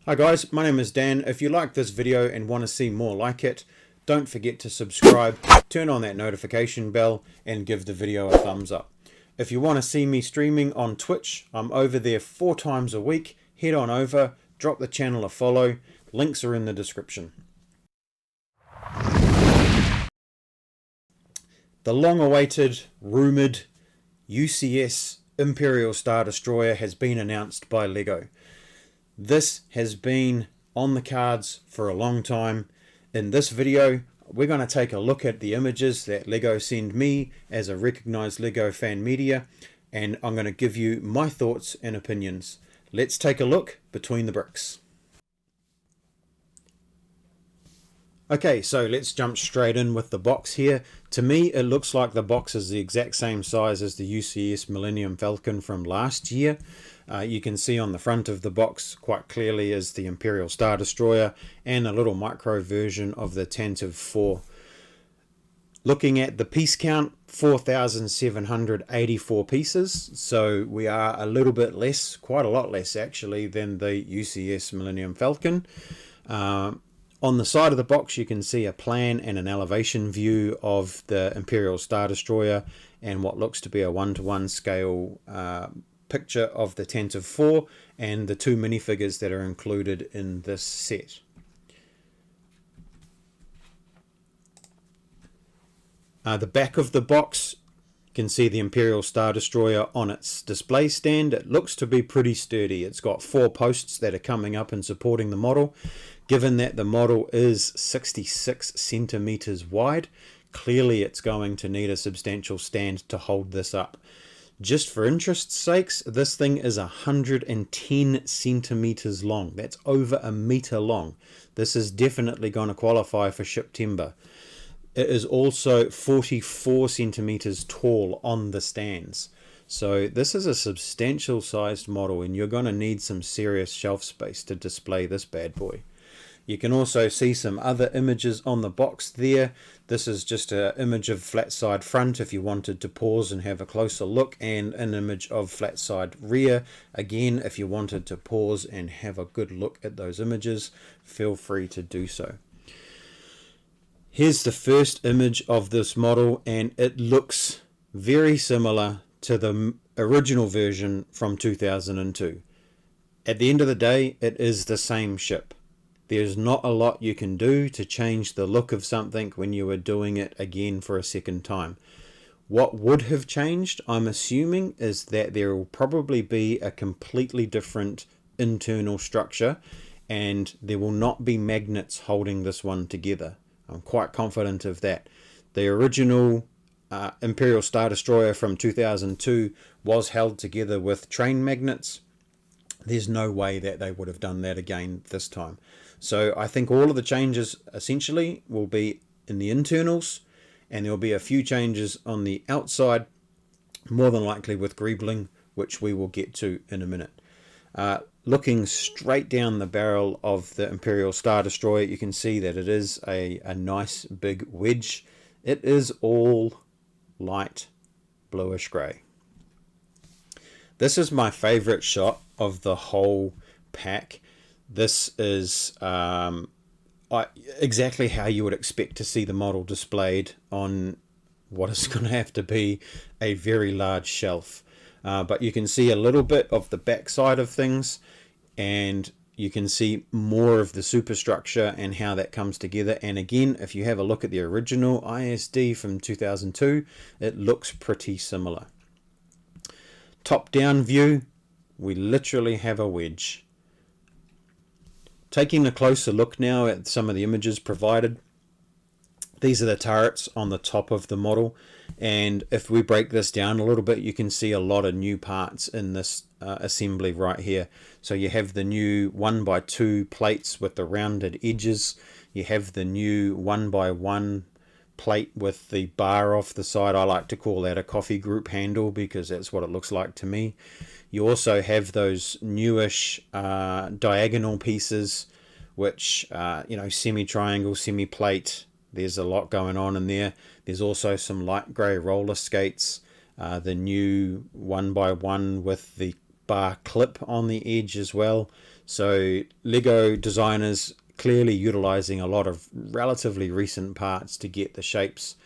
Hi guys, my name is Dan. If you like this video and want to see more like it, don't forget to subscribe, turn on that notification bell and give the video a thumbs up. If you want to see me streaming on Twitch, I'm over there 4 times a week. Head on over, drop the channel a follow. Links are in the description. The long-awaited, rumoured UCS Imperial Star Destroyer has been announced by LEGO. This has been on the cards for a long time. In this video, we're going to take a look at the images that LEGO send me as a recognized LEGO fan media, and I'm going to give you my thoughts and opinions. Let's take a look between the bricks. Okay, so let's jump straight in with the box here. To me, it looks like the box is the exact same size as the UCS Millennium Falcon from last year. You can see on the front of the box quite clearly is the Imperial Star Destroyer and a little micro version of the Tantive 4. Looking at the piece count, 4,784 pieces, so we are a little bit less, quite a lot less actually, than the UCS Millennium Falcon. On the side of the box you can see a plan and an elevation view of the Imperial Star Destroyer and what looks to be a 1:1 scale picture of the Tantive 4 and the 2 minifigures that are included in this set. The back of the box, you can see the Imperial Star Destroyer on its display stand. It looks to be pretty sturdy. It's got 4 posts that are coming up and supporting the model. Given that the model is 66 centimeters wide, clearly it's going to need a substantial stand to hold this up. Just for interest's sakes, this thing is 110 centimeters long. That's over a meter long. This is definitely going to qualify for ship timber. It is also 44 centimeters tall on the stands. So this is a substantial sized model and you're going to need some serious shelf space to display this bad boy. You can also see some other images on the box there. This is just an image of flat side front if you wanted to pause and have a closer look, and an image of flat side rear. Again, if you wanted to pause and have a good look at those images, feel free to do so. Here's the first image of this model and it looks very similar to the original version from 2002. At the end of the day, it is the same ship. There's not a lot you can do to change the look of something when you are doing it again for a second time. What would have changed, I'm assuming, is that there will probably be a completely different internal structure and there will not be magnets holding this one together. I'm quite confident of that. The original Imperial Star Destroyer from 2002 was held together with train magnets. There's no way that they would have done that again this time. So I think all of the changes essentially will be in the internals, and there'll be a few changes on the outside, more than likely with greebling, which we will get to in a minute. Looking straight down the barrel of the Imperial Star Destroyer, you can see that it is a nice big wedge. It is all light bluish grey. This is my favorite shot of the whole pack. This is exactly how you would expect to see the model displayed on what is going to have to be a very large shelf. But you can see a little bit of the back side of things, and you can see more of the superstructure and how that comes together. And again, if you have a look at the original ISD from 2002, it looks pretty similar. Top down view, we literally have a wedge. Taking a closer look now at some of the images provided, these are the turrets on the top of the model, and if we break this down a little bit, you can see a lot of new parts in this assembly right here. So you have the new 1x2 plates with the rounded edges, you have the new 1x1 plate with the bar off the side. I like to call that a coffee group handle because that's what it looks like to me. You also have those newish diagonal pieces, which semi-triangle, semi-plate. There's a lot going on in there. There's also some light grey roller skates, the new 1x1 with the bar clip on the edge as well. So Lego designers clearly utilizing a lot of relatively recent parts to get the shapes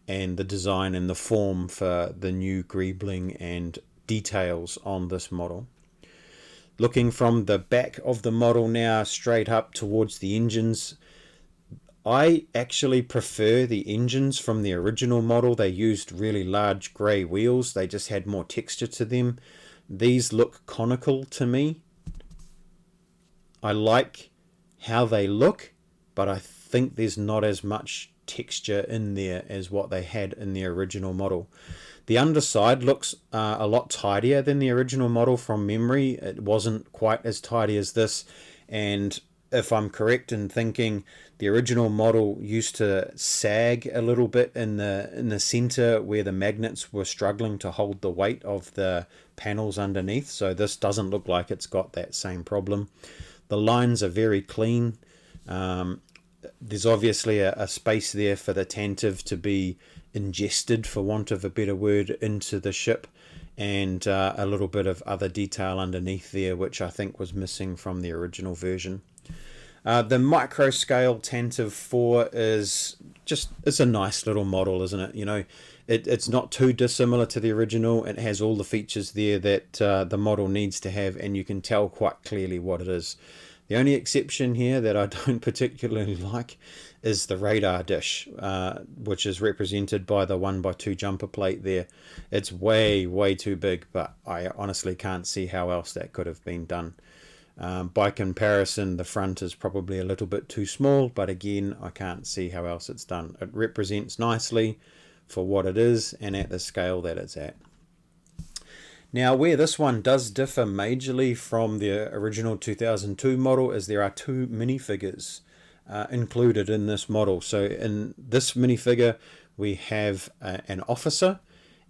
and the design and the form for the new greebling and details on this model. Looking from the back of the model now straight up towards the engines, I actually prefer the engines from the original model. They used really large grey wheels. They just had more texture to them. These look conical to me. I like how they look, but I think there's not as much texture in there as what they had in the original model. The underside looks a lot tidier than the original model from memory. It wasn't quite as tidy as this, and if I'm correct in thinking, the original model used to sag a little bit in the center where the magnets were struggling to hold the weight of the panels underneath. So this doesn't look like it's got that same problem. The lines are very clean. There's obviously a space there for the tantive to be ingested, for want of a better word, into the ship, and a little bit of other detail underneath there, which I think was missing from the original version. The micro scale Tantive 4 is just, it's a nice little model, isn't it? You know, it's not too dissimilar to the original. It has all the features there that the model needs to have, and you can tell quite clearly what it is. The only exception here that I don't particularly like is the radar dish, which is represented by the 1x2 jumper plate there. It's way too big, but I honestly can't see how else that could have been done. By comparison, the front is probably a little bit too small, but again, I can't see how else it's done. It represents nicely for what it is and at the scale that it's at. Now, where this one does differ majorly from the original 2002 model is there are two minifigures included in this model. So in this minifigure, we have an officer,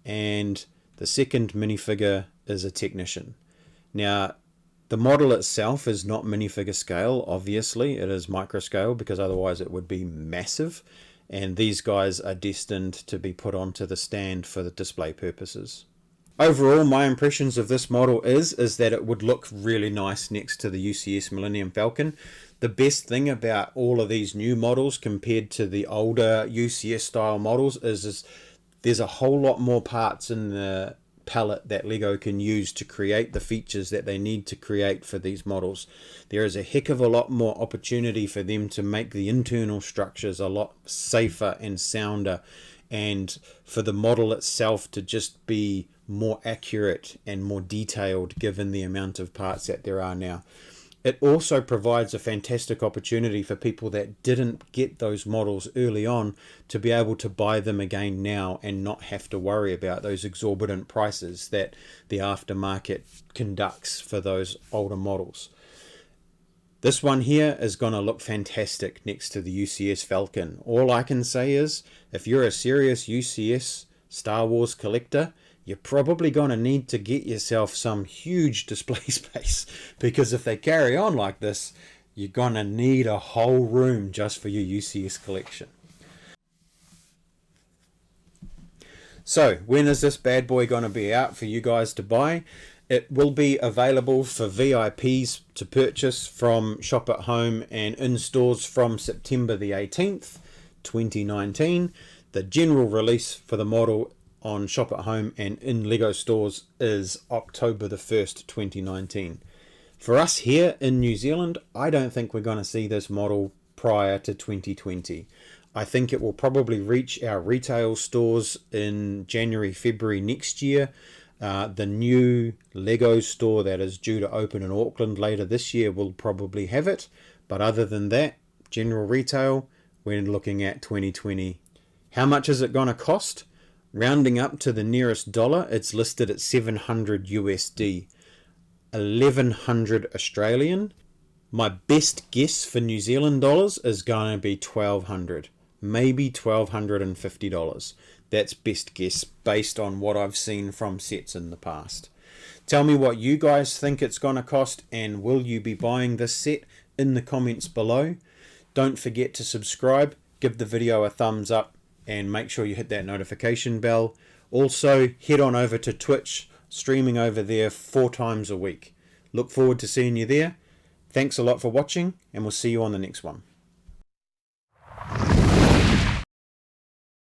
and the second minifigure is a technician. Now, the model itself is not minifigure scale, obviously. It is micro scale, because otherwise it would be massive. And these guys are destined to be put onto the stand for the display purposes. Overall, my impressions of this model is that it would look really nice next to the UCS Millennium Falcon. The best thing about all of these new models compared to the older UCS style models is there's a whole lot more parts in the palette that Lego can use to create the features that they need to create for these models. There is a heck of a lot more opportunity for them to make the internal structures a lot safer and sounder, and for the model itself to just be more accurate and more detailed given the amount of parts that there are now. It also provides a fantastic opportunity for people that didn't get those models early on to be able to buy them again now and not have to worry about those exorbitant prices that the aftermarket conducts for those older models. This one here is going to look fantastic next to the UCS Falcon. All I can say is, if you're a serious UCS Star Wars collector, you're probably going to need to get yourself some huge display space, because if they carry on like this, you're going to need a whole room just for your UCS collection. So, when is this bad boy going to be out for you guys to buy? It will be available for VIPs to purchase from Shop at Home and in stores from September the 18th, 2019. The general release for the model on Shop at Home and in Lego stores is October the 1st, 2019. For us here in New Zealand, I don't think we're going to see this model prior to 2020. I think it will probably reach our retail stores in January, February next year. The new Lego store that is due to open in Auckland later this year will probably have it. But other than that, general retail, we're looking at 2020. How much is it going to cost? Rounding up to the nearest dollar, it's listed at 700 USD, 1100 Australian. My best guess for New Zealand dollars is going to be 1200, maybe $1,250. That's best guess based on what I've seen from sets in the past. Tell me what you guys think it's going to cost, and will you be buying this set in the comments below. Don't forget to subscribe, give the video a thumbs up, and make sure you hit that notification bell. Also, head on over to Twitch, streaming over there 4 times a week. Look forward to seeing you there. Thanks a lot for watching, and we'll see you on the next one.